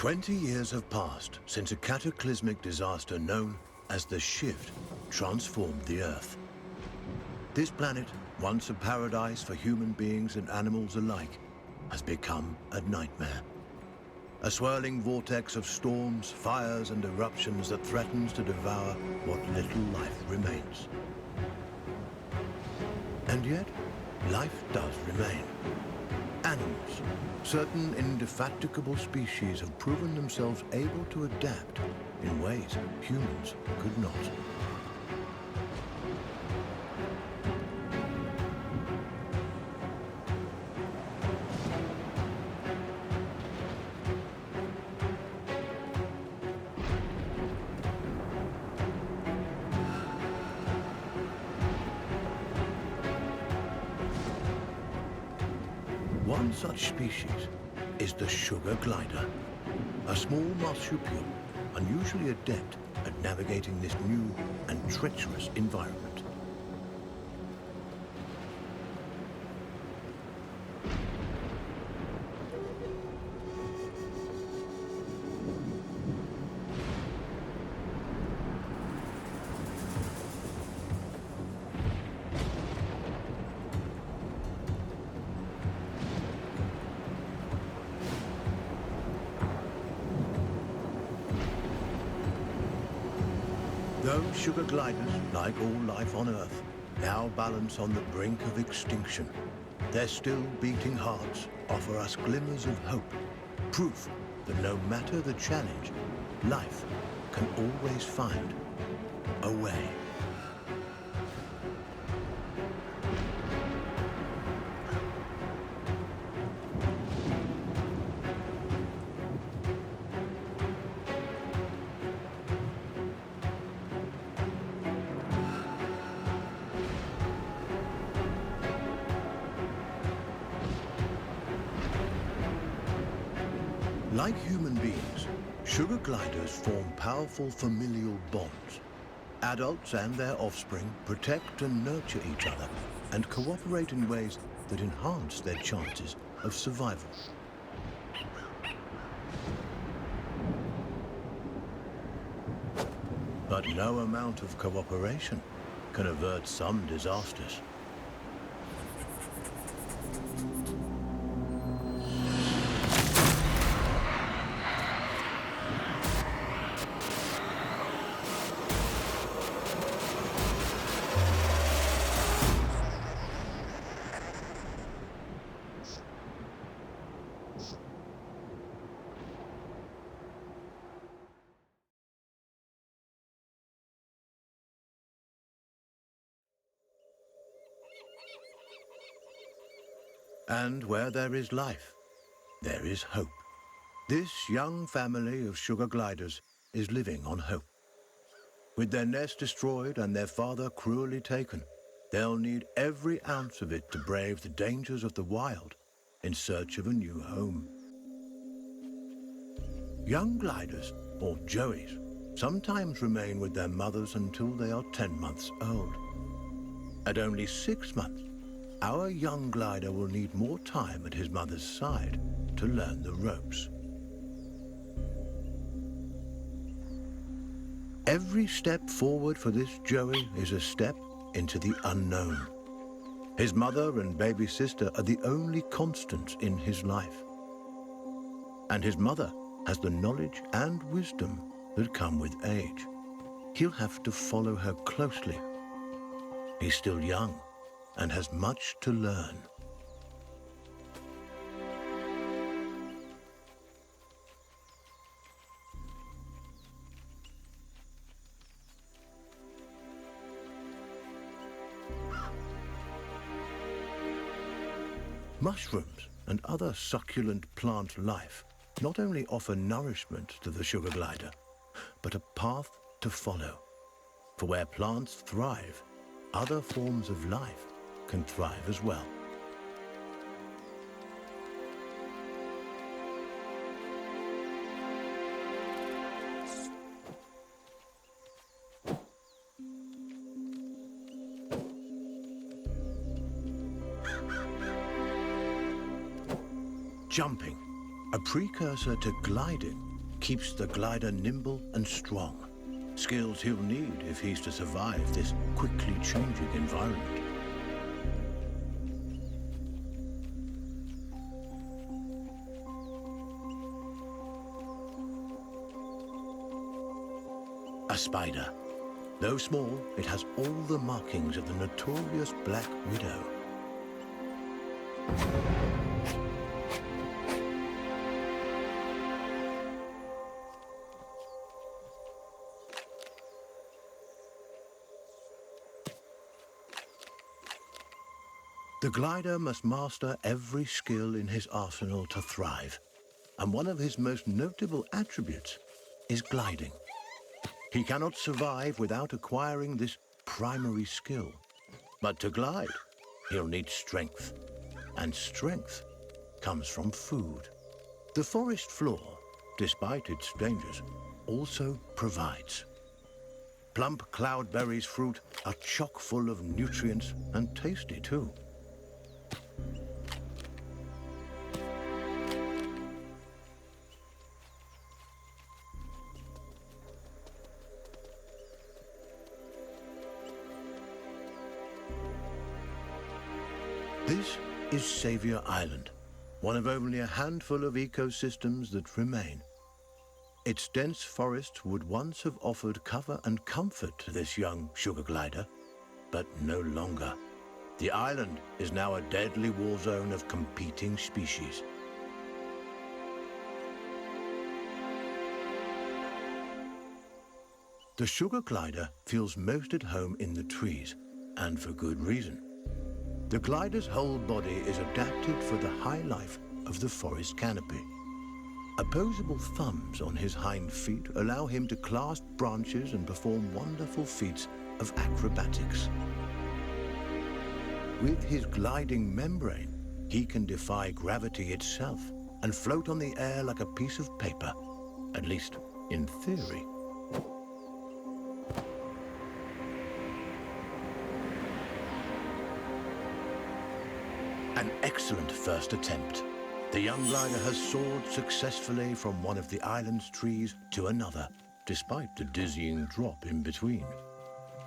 20 years have passed since a cataclysmic disaster known as the Shift transformed the Earth. This planet, once a paradise for human beings and animals alike, has become a nightmare. A swirling vortex of storms, fires, and eruptions that threatens to devour what little life remains. And yet, life does remain. Animals, certain indefatigable species have proven themselves able to adapt in ways humans could not. One such species is the sugar glider, a small marsupial unusually adept at navigating this new and treacherous environment. Those sugar gliders, like all life on Earth, now balance on the brink of extinction. Their still beating hearts offer us glimmers of hope, proof that no matter the challenge, life can always find a way. Like human beings, sugar gliders form powerful familial bonds. Adults and their offspring protect and nurture each other and cooperate in ways that enhance their chances of survival. But no amount of cooperation can avert some disasters. And where there is life, there is hope. This young family of sugar gliders is living on hope. With their nest destroyed and their father cruelly taken, they'll need every ounce of it to brave the dangers of the wild in search of a new home. Young gliders, or joeys, sometimes remain with their mothers until they are 10 months old. At only 6 months, our young glider will need more time at his mother's side to learn the ropes. Every step forward for this joey is a step into the unknown. His mother and baby sister are the only constants in his life. And his mother has the knowledge and wisdom that come with age. He'll have to follow her closely. He's still young and has much to learn. Mushrooms and other succulent plant life not only offer nourishment to the sugar glider, but a path to follow. For where plants thrive, other forms of life can thrive as well. Jumping, a precursor to gliding, keeps the glider nimble and strong, skills he'll need if he's to survive this quickly changing environment. A spider. Though small, it has all the markings of the notorious Black Widow. The glider must master every skill in his arsenal to thrive, and one of his most notable attributes is gliding. He cannot survive without acquiring this primary skill. But to glide, he'll need strength, and strength comes from food. The forest floor, despite its dangers, also provides. Plump cloudberries fruit are chock full of nutrients and tasty too. This is Savior Island, one of only a handful of ecosystems that remain. Its dense forests would once have offered cover and comfort to this young sugar glider, but no longer. The island is now a deadly war zone of competing species. The sugar glider feels most at home in the trees, and for good reason. The glider's whole body is adapted for the high life of the forest canopy. Opposable thumbs on his hind feet allow him to clasp branches and perform wonderful feats of acrobatics. With his gliding membrane, he can defy gravity itself and float on the air like a piece of paper, at least in theory. An excellent first attempt. The young glider has soared successfully from one of the island's trees to another, despite the dizzying drop in between.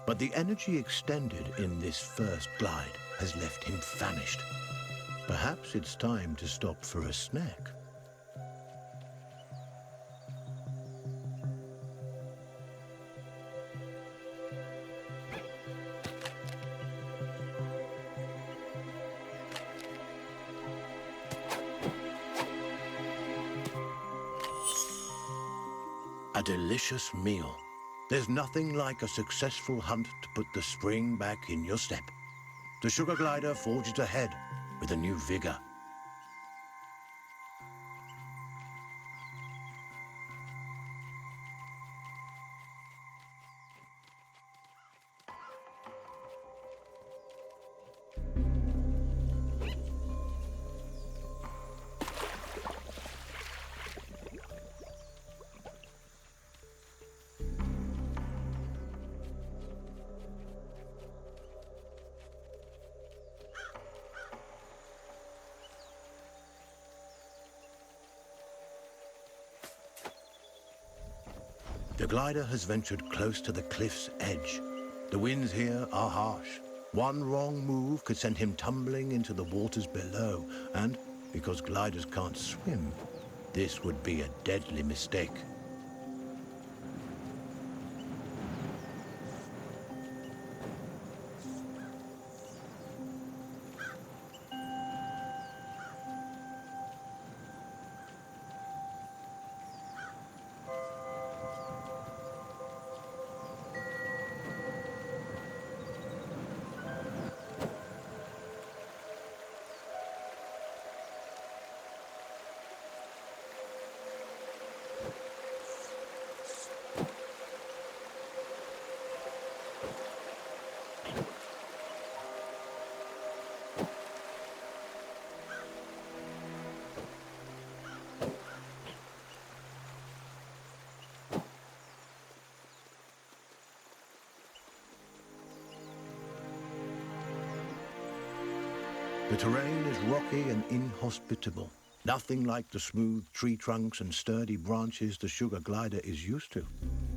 But the energy expended in this first glide has left him famished. Perhaps it's time to stop for a snack. A delicious meal. There's nothing like a successful hunt to put the spring back in your step. The sugar glider forges ahead with a new vigor. The glider has ventured close to the cliff's edge. The winds here are harsh. One wrong move could send him tumbling into the waters below, and because gliders can't swim, this would be a deadly mistake. The terrain is rocky and inhospitable. Nothing like the smooth tree trunks and sturdy branches the sugar glider is used to.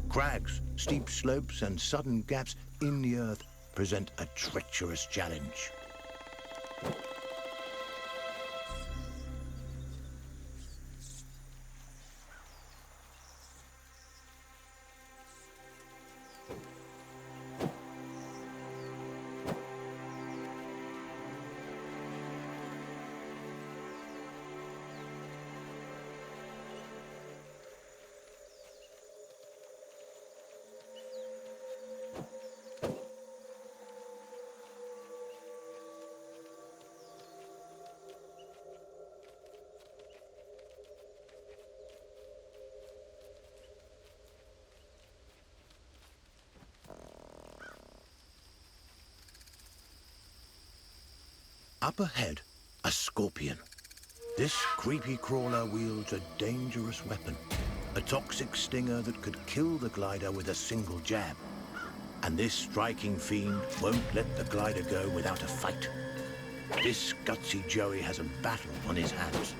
Crags, steep slopes, and sudden gaps in the earth present a treacherous challenge. Up ahead, a scorpion. This creepy crawler wields a dangerous weapon, a toxic stinger that could kill the glider with a single jab. And this striking fiend won't let the glider go without a fight. This gutsy Joey has a battle on his hands.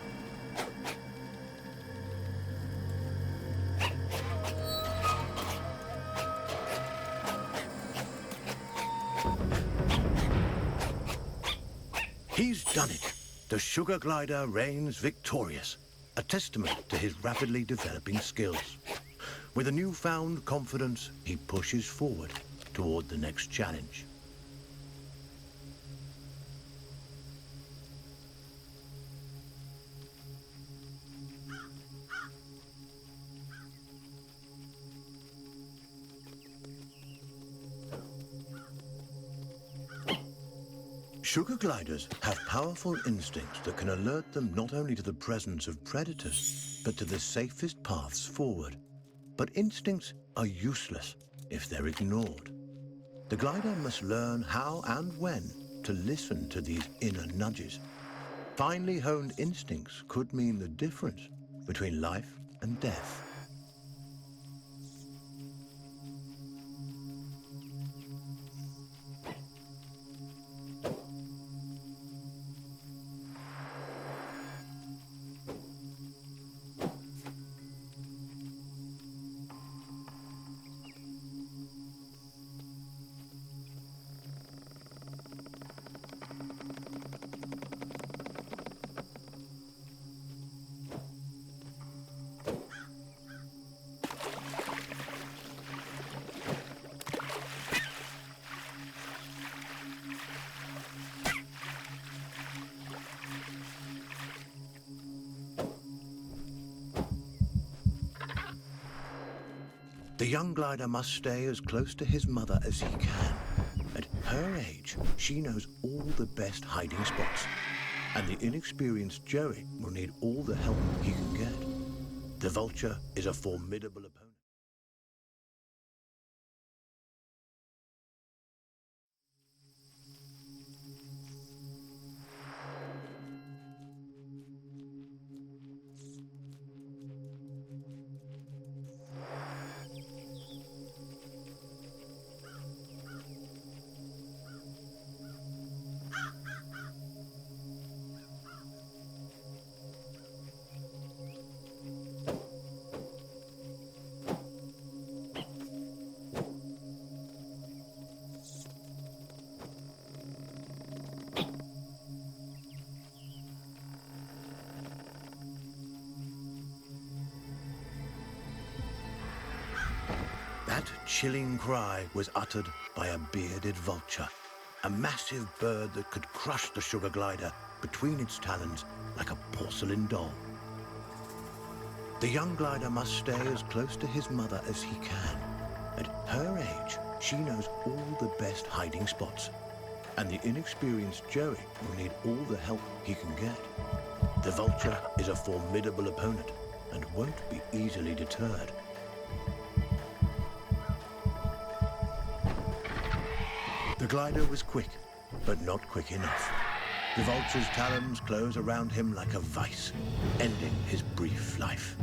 He's done it. The sugar glider reigns victorious, a testament to his rapidly developing skills. With a newfound confidence, he pushes forward toward the next challenge. Sugar gliders have powerful instincts that can alert them not only to the presence of predators, but to the safest paths forward. But instincts are useless if they're ignored. The glider must learn how and when to listen to these inner nudges. Finely honed instincts could mean the difference between life and death. The young glider must stay as close to his mother as he can. At her age, she knows all the best hiding spots, and the inexperienced Joey will need all the help he can get. The vulture is a formidable opponent. That chilling cry was uttered by a bearded vulture, a massive bird that could crush the sugar glider between its talons like a porcelain doll. The young glider must stay as close to his mother as he can. At her age, she knows all the best hiding spots, and the inexperienced Joey will need all the help he can get. The vulture is a formidable opponent and won't be easily deterred. The glider was quick, but not quick enough. The vulture's talons close around him like a vice, ending his brief life.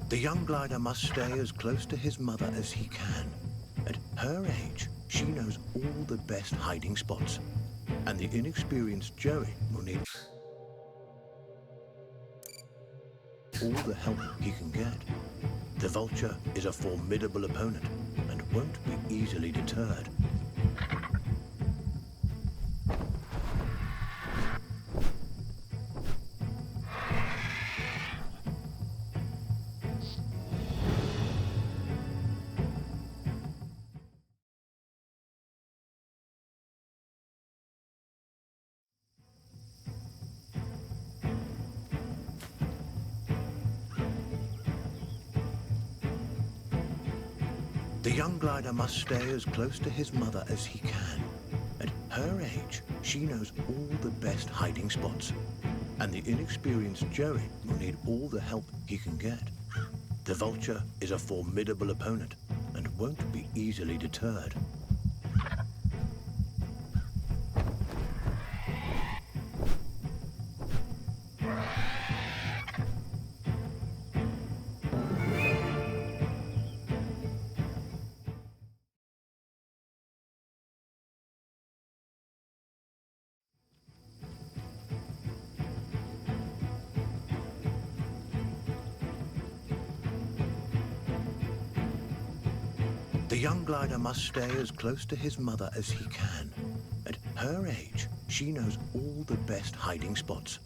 The young glider must stay as close to his mother as he can. At her age, she knows all the best hiding spots, and the inexperienced Joey will need all the help he can get. The vulture is a formidable opponent and won't be easily deterred. The young glider must stay as close to his mother as he can. At her age, she knows all the best hiding spots, and the inexperienced Joey will need all the help he can get. The vulture is a formidable opponent and won't be easily deterred. The young glider must stay as close to his mother as he can. At her age, she knows all the best hiding spots,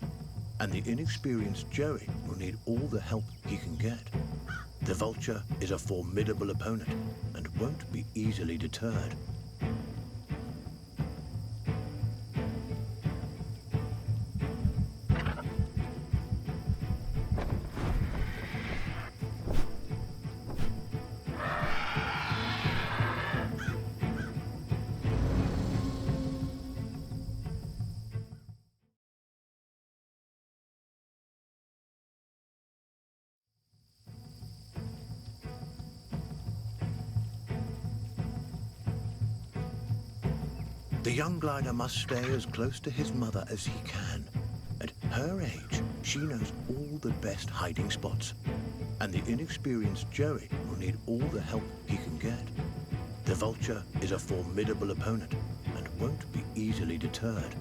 and the inexperienced Joey will need all the help he can get. The vulture is a formidable opponent and won't be easily deterred. The young glider must stay as close to his mother as he can. At her age, she knows all the best hiding spots, and the inexperienced Joey will need all the help he can get. The vulture is a formidable opponent and won't be easily deterred.